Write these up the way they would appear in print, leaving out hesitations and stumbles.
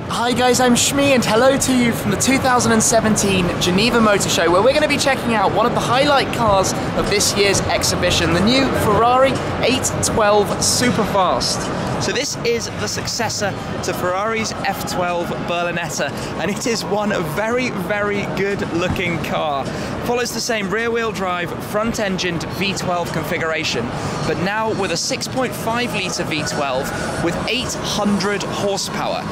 Hi guys, I'm Shmi and hello to you from the 2017 Geneva Motorshow, where we're going to be checking out one of the highlight cars of this year's exhibition, the new Ferrari 812 Superfast. So this is the successor to Ferrari's F12 Berlinetta, and it is one very, very good looking car. Follows the same rear-wheel drive, front-engined V12 configuration, but now with a 6.5 litre V12 with 800 horsepower.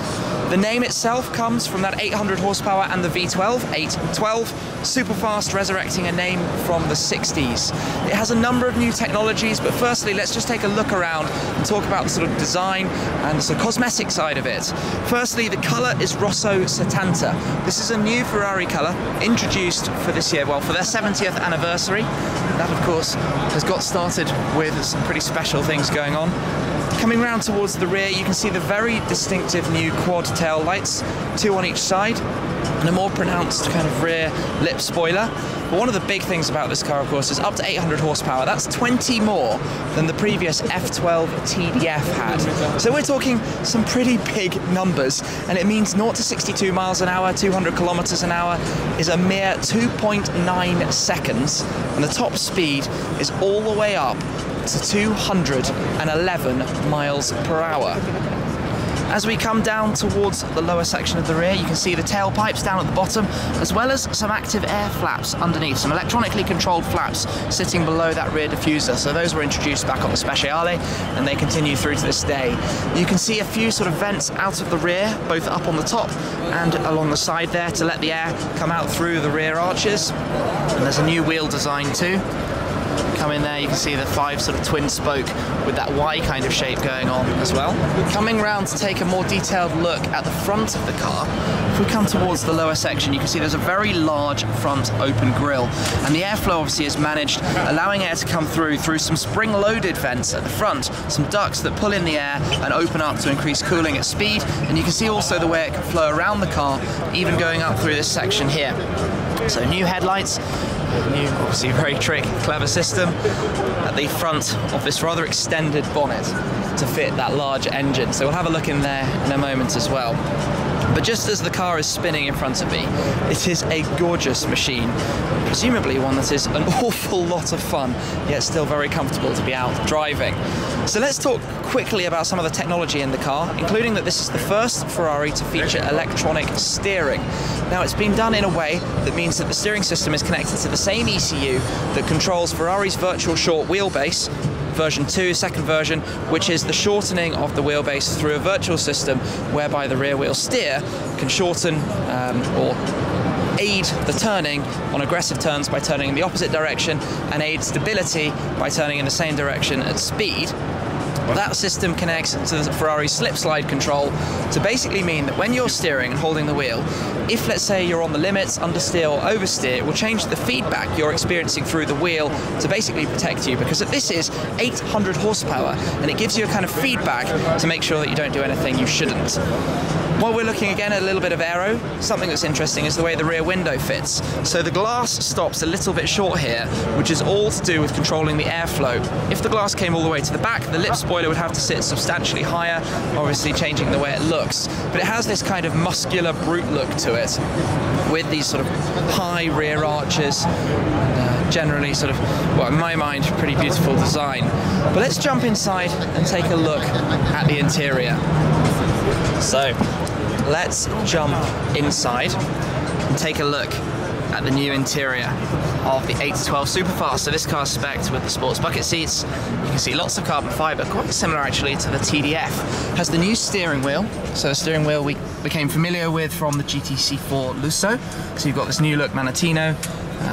The name itself comes from that 800 horsepower and the V12, 812, Superfast, resurrecting a name from the 60s. It has a number of new technologies, but firstly, let's just take a look around and talk about the sort of design and the sort of cosmetic side of it. Firstly, the colour is Rosso Setanta. This is a new Ferrari colour introduced for this year, well, for their 70th anniversary. That, of course, has got started with some pretty special things going on. Coming round towards the rear, you can see the very distinctive new quad tail lights, 2 on each side, and a more pronounced kind of rear lip spoiler. But one of the big things about this car, of course, is up to 800 horsepower. That's 20 more than the previous F12 TDF had. So we're talking some pretty big numbers, and it means 0 to 62 miles an hour, 200 kilometers an hour is a mere 2.9 seconds, and the top speed is all the way up to 211 miles per hour. As we come down towards the lower section of the rear, you can see the tailpipes down at the bottom, as well as some active air flaps underneath, some electronically controlled flaps sitting below that rear diffuser. So those were introduced back on the Speciale, and they continue through to this day. You can see a few sort of vents out of the rear, both up on the top and along the side there, to let the air come out through the rear arches. And there's a new wheel design too. Come in there, you can see the 5 sort of twin spoke with that Y kind of shape going on as well. Coming round to take a more detailed look at the front of the car, if we come towards the lower section, you can see there's a very large front open grille, and the airflow obviously is managed, allowing air to come through some spring-loaded vents at the front, some ducts that pull in the air and open up to increase cooling at speed, and you can see also the way it can flow around the car, even going up through this section here. So new headlights, new, obviously very clever system at the front of this rather extended bonnet to fit that large engine. So we'll have a look in there in a moment as well. But just as the car is spinning in front of me, it is a gorgeous machine, presumably one that is an awful lot of fun, yet still very comfortable to be out driving. So let's talk quickly about some of the technology in the car, including that this is the first Ferrari to feature electronic steering. Now, it's been done in a way that means that the steering system is connected to the same ECU that controls Ferrari's virtual short wheelbase, version 2, second version, which is the shortening of the wheelbase through a virtual system whereby the rear wheel steer can shorten or aid the turning on aggressive turns by turning in the opposite direction, and aid stability by turning in the same direction at speed. That system connects to the Ferrari slip slide control to basically mean that when you're steering and holding the wheel, if let's say you're on the limits, understeer or oversteer, it will change the feedback you're experiencing through the wheel to basically protect you, because this is 800 horsepower and it gives you a kind of feedback to make sure that you don't do anything you shouldn't. While we're looking again at a little bit of aero, something that's interesting is the way the rear window fits. So the glass stops a little bit short here, which is all to do with controlling the airflow. If the glass came all the way to the back, the lip spoiler would have to sit substantially higher, obviously changing the way it looks. But it has this kind of muscular, brute look to it, with these sort of high rear arches, generally sort of, well, in my mind, pretty beautiful design. But let's jump inside and take a look at the interior. So, let's jump inside and take a look at the new interior of the 812 Superfast. So this car's spec'd with the sports bucket seats. You can see lots of carbon fibre, quite similar actually to the TDF. Has the new steering wheel. So the steering wheel we became familiar with from the GTC4 Lusso. So you've got this new look Manatino,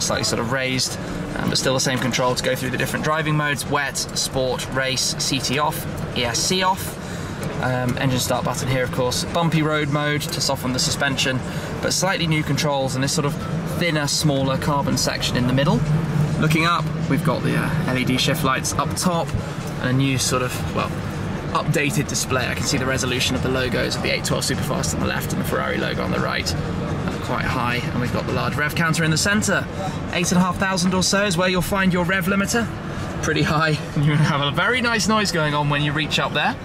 slightly sort of raised, but still the same control to go through the different driving modes: wet, sport, race, CT off, ESC off. Engine start button here, of course. Bumpy road mode to soften the suspension, but slightly new controls and this sort of thinner, smaller carbon section in the middle. Looking up, we've got the LED shift lights up top and a new sort of, well, updated display. I can see the resolution of the logos of the 812 Superfast on the left and the Ferrari logo on the right. Quite high, and we've got the large rev counter in the centre. 8,500 or so is where you'll find your rev limiter. pretty high, and you have a very nice noise going on when you reach up there.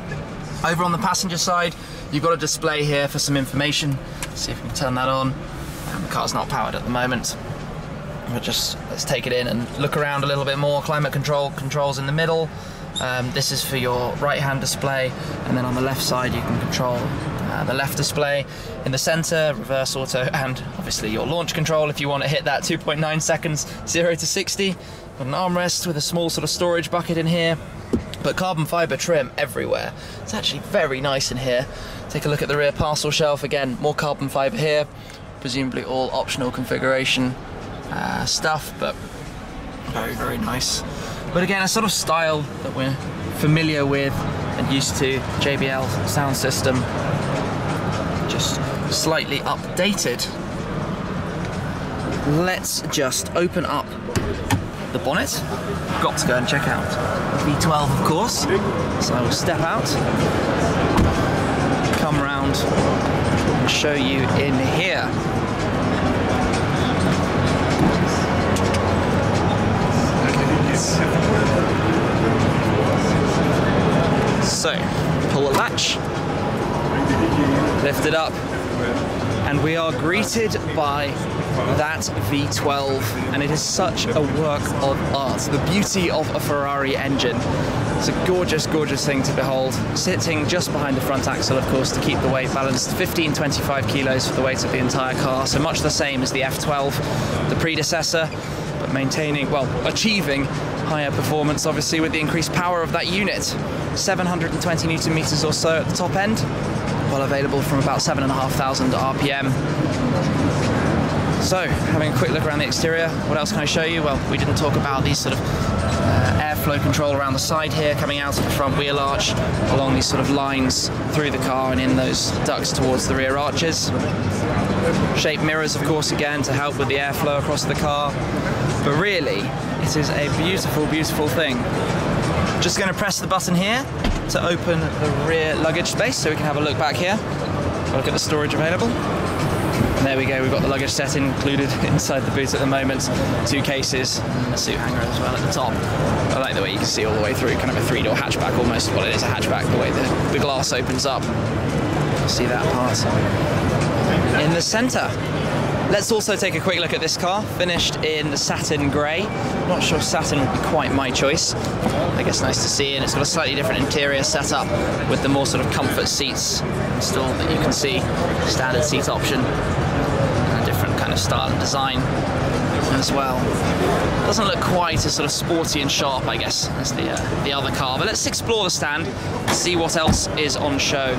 Over on the passenger side, you've got a display here for some information. Let's see if we can turn that on. The car's not powered at the moment. But let's take it in and look around a little bit more. Climate controls in the middle. This is for your right-hand display, and then on the left side you can control the left display. In the center, reverse auto, and obviously your launch control if you want to hit that 2.9 seconds 0 to 60. Got an armrest with a small sort of storage bucket in here, but carbon fiber trim everywhere. It's actually very nice in here. Take a look at the rear parcel shelf. Again, more carbon fiber here, presumably all optional configuration stuff, but very, very nice. But again, a sort of style that we're familiar with and used to. JBL sound system, just slightly updated. Let's just open up the bonnet. Got to go and check out V12, of course. So I will step out, come around and show you in here. So, pull the latch, lift it up, and we are greeted by that V12, and it is such a work of art. The beauty of a Ferrari engine. It's a gorgeous, gorgeous thing to behold. Sitting just behind the front axle, of course, to keep the weight balanced. 25 kilos for the weight of the entire car, so much the same as the F12, the predecessor, but maintaining, well, achieving higher performance, obviously, with the increased power of that unit. 720 Newton meters or so at the top end, while available from about 7,500 RPM. So, having a quick look around the exterior, what else can I show you? Well, we didn't talk about these sort of airflow control around the side here, coming out of the front wheel arch, along these sort of lines through the car and in those ducts towards the rear arches. Shaped mirrors, of course, again, to help with the airflow across the car. But really, it is a beautiful, beautiful thing. Just going to press the button here to open the rear luggage space so we can have a look back here. Look at the storage available. And there we go, we've got the luggage set included inside the boot at the moment. 2 cases and a suit hanger as well at the top. I like the way you can see all the way through, kind of a 3-door hatchback almost. Well, it is a hatchback, the way the glass opens up. See that part in the center. Let's also take a quick look at this car, finished in satin grey. Not sure satin would be quite my choice. I guess nice to see, and it's got a slightly different interior setup with the more sort of comfort seats installed that you can see. Standard seat option, and a different kind of style and design as well. Doesn't look quite as sort of sporty and sharp, I guess, as the other car. But let's explore the stand, see what else is on show.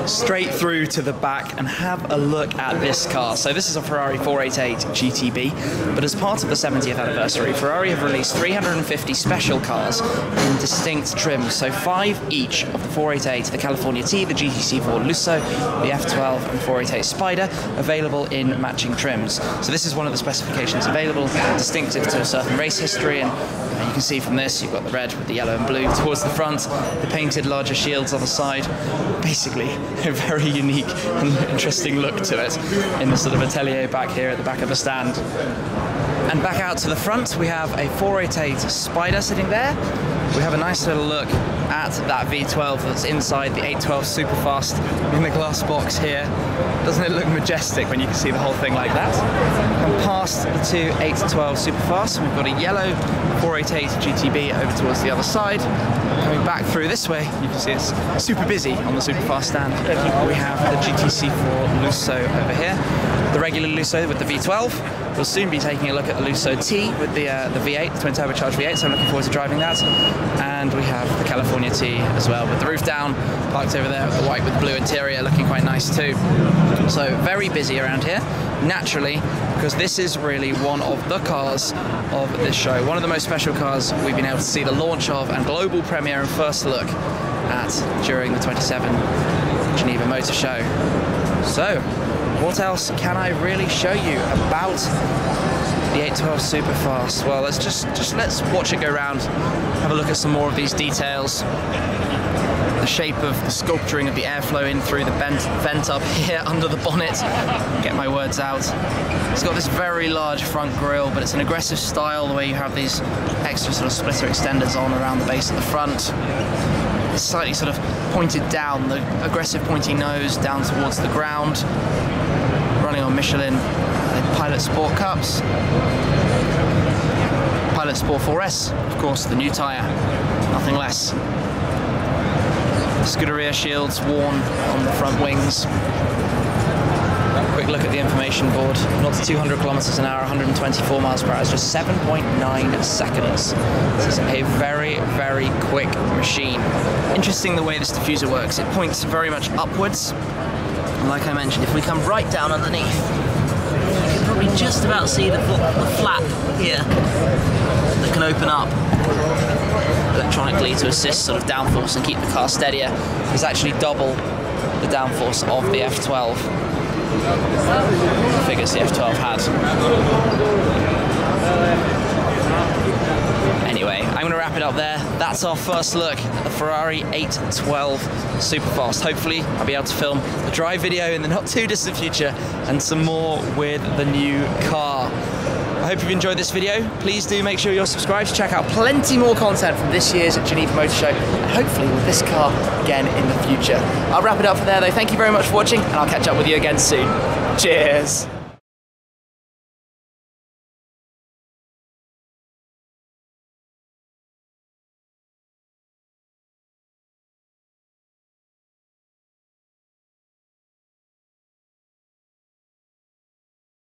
Straight through to the back and have a look at this car. So this is a Ferrari 488 GTB, but as part of the 70th anniversary, Ferrari have released 350 special cars in distinct trims. So 5 each of the 488, the California T, the GTC4 Lusso, the F12 and 488 Spider, available in matching trims. So this is one of the specifications available, distinctive to a certain race history, and you can see from this, you've got the red with the yellow and blue towards the front, the painted larger shields on the side. Basically, a very unique and interesting look to it in the sort of atelier back here at the back of the stand. And back out to the front, we have a 488 Spider sitting there. We have a nice little look at that V12 that's inside the 812 Superfast in the glass box here. Doesn't it look majestic when you can see the whole thing like that? And past the 2 812 Superfast, we've got a yellow 488 GTB over towards the other side. Coming back through this way, you can see it's super busy on the Superfast stand. We have the GTC4 Lusso over here, the regular Lusso with the V12. We'll soon be taking a look at the Lusso T with the V8, the twin turbocharged V8, so I'm looking forward to driving that. And we have the California T as well, with the roof down, parked over there with the white with blue interior, looking quite nice too. So very busy around here, naturally, because this is really one of the cars of this show. One of the most special cars we've been able to see the launch of and global premiere and first look at during the 27 Geneva Motorshow. So, what else can I really show you about the 812 Superfast? Well, let's watch it go round, have a look at some more of these details. the shape of the sculpturing of the airflow in through the vent up here under the bonnet. Get my words out. It's got this very large front grille, but it's an aggressive style, the way you have these extra sort of splitter extenders on around the base of the front. It's slightly sort of pointed down, the aggressive pointy nose down towards the ground. Running on Michelin Pilot Sport Cups. Pilot Sport 4S, of course, the new tyre, nothing less. Scuderia shields worn on the front wings. Quick look at the information board. 0 to 200 kilometers an hour, 124 miles per hour, is just 7.9 seconds. This is a very, very quick machine. Interesting the way this diffuser works. It points very much upwards. And like I mentioned, if we come right down underneath, you can probably just about see the flap here that can open up electronically to assist sort of downforce and keep the car steadier. It's actually double the downforce of the F12. The figures the F12 had. Anyway, I'm going to wrap it up there. That's our first look at the Ferrari 812 Superfast. Hopefully, I'll be able to film a drive video in the not too distant future and some more with the new car. I hope you've enjoyed this video. Please do make sure you're subscribed to check out plenty more content from this year's Geneva Motorshow, and hopefully with this car again in the future. I'll wrap it up for there though. Thank you very much for watching, and I'll catch up with you again soon. Cheers!